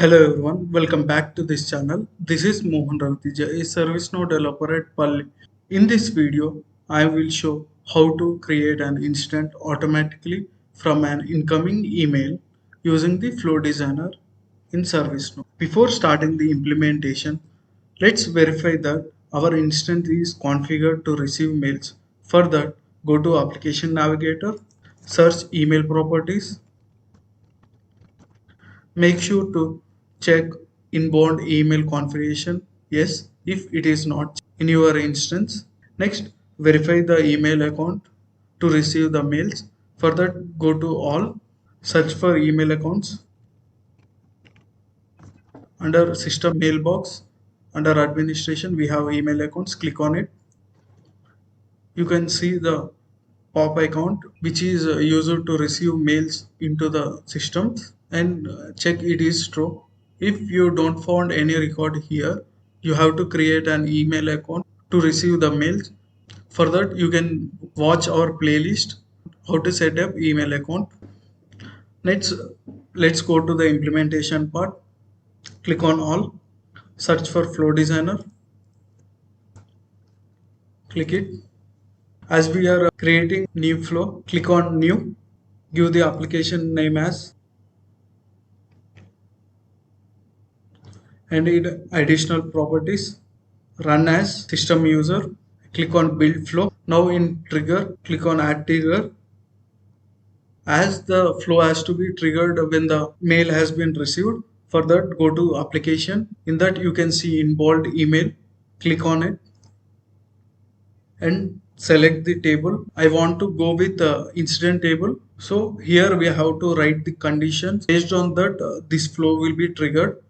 Hello everyone, welcome back to this channel. This is Mohan Ravitija, a ServiceNow developer at Palli. In this video, I will show how to create an incident automatically from an incoming email using the Flow Designer in ServiceNow. Before starting the implementation, let's verify that our instance is configured to receive mails. For that, go to Application Navigator, search Email Properties. Make sure to check inbound email configuration, yes, if it is not in your instance. Next, verify the email account to receive the mails. For that, go to all, search for email accounts. Under system mailbox, under administration, we have email accounts. Click on it. You can see the pop account which is used to receive mails into the system, and check it is true. If you don't found any record here, you have to create an email account to receive the mails. For that, you can watch our playlist how to set up email account. Let's go to the implementation part. Click on all, search for Flow Designer, click it. As we are creating new flow, click on new, give the application name as, and it additional properties, run as system user, click on build flow. Now in trigger, click on add trigger. As the flow has to be triggered when the mail has been received, for that go to application. In that you can see in bold email, click on it and select the table. I want to go with the incident table. So here we have to write the conditions. Based on that, this flow will be triggered.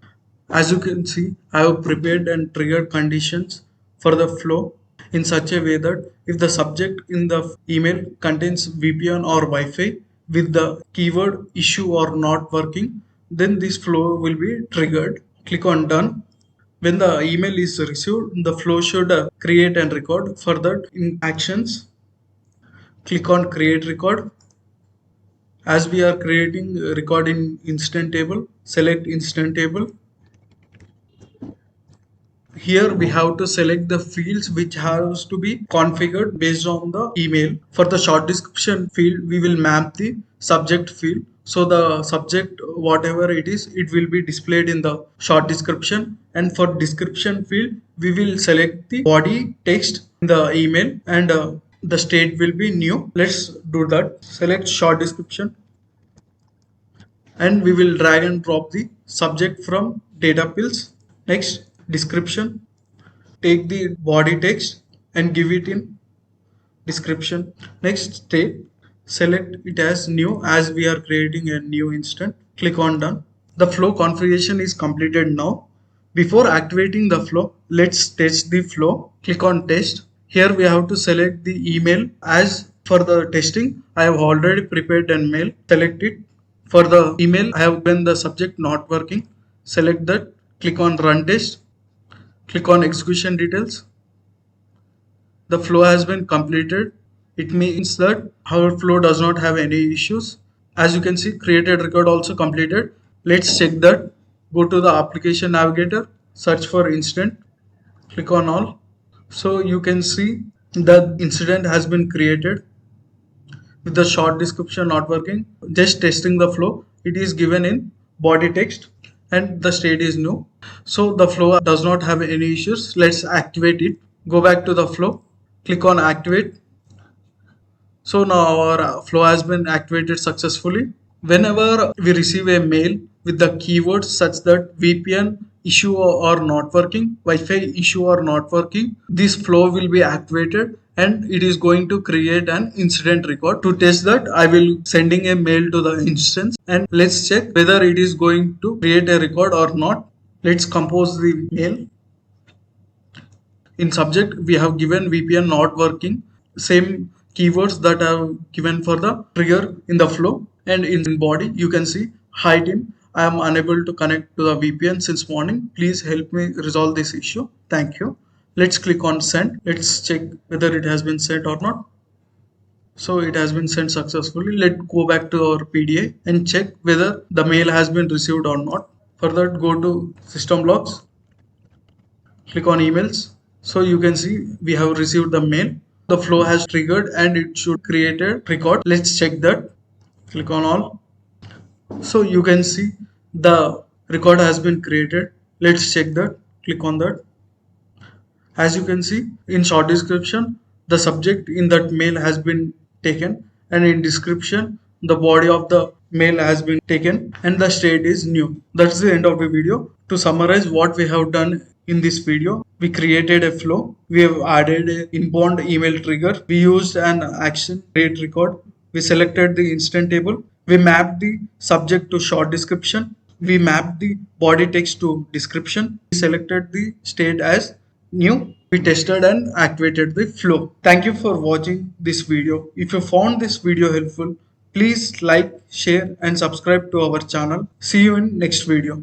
As you can see, I have prepared and triggered conditions for the flow in such a way that if the subject in the email contains VPN or Wi-Fi with the keyword issue or not working, then this flow will be triggered. Click on done. When the email is received, the flow should create and record. For that, in actions, click on create record. As we are creating record in incident table, select incident table. Here we have to select the fields which has to be configured based on the email. For the short description field, we will map the subject field. So the subject, whatever it is, it will be displayed in the short description. And for description field, we will select the body text in the email, and the state will be new. Let's do that. Select short description, and we will drag and drop the subject from data pills. Next, description. Take the body text and give it in description. Next state, select it as new. As we are creating a new instance, click on done. The flow configuration is completed now. Before activating the flow, let's test the flow. Click on test. Here we have to select the email. As for the testing, I have already prepared an mail. Select it. For the email, I have given the subject not working. Select that. Click on run test. Click on execution details. The flow has been completed. It means that our flow does not have any issues. As you can see, created record also completed. Let's check that. Go to the application navigator, search for incident, click on all. So you can see the incident has been created with the short description not working. Just testing the flow. It is given in body text and the state is new. So the flow does not have any issues. Let's activate it. Go back to the flow. Click on activate. So now our flow has been activated successfully. Whenever we receive a mail with the keywords such that VPN issue or not working, Wi-Fi issue or not working, this flow will be activated and it is going to create an incident record. To test that, I will sending a mail to the instance and let's check whether it is going to create a record or not. Let's compose the mail. In subject, we have given VPN not working, same keywords that I have given for the trigger in the flow. And in body, you can see, hi team, I am unable to connect to the VPN since morning. Please help me resolve this issue. Thank you. Let's click on send. Let's check whether it has been sent or not. So it has been sent successfully. Let's go back to our PDA and check whether the mail has been received or not. For that, go to system logs, click on emails. So you can see we have received the mail. The flow has triggered and it should create a record. Let's check that. Click on all. So you can see the record has been created. Let's check that. Click on that. As you can see in short description, the subject in that mail has been taken, and in description the body of the mail has been taken and the state is new. That's the end of the video. To summarize what we have done in this video, we created a flow, we have added an inbound email trigger, we used an action create record, we selected the instant table, we mapped the subject to short description, we mapped the body text to description, we selected the state as new, we tested and activated the flow. Thank you for watching this video. If you found this video helpful, please like, share and subscribe to our channel. See you in next video.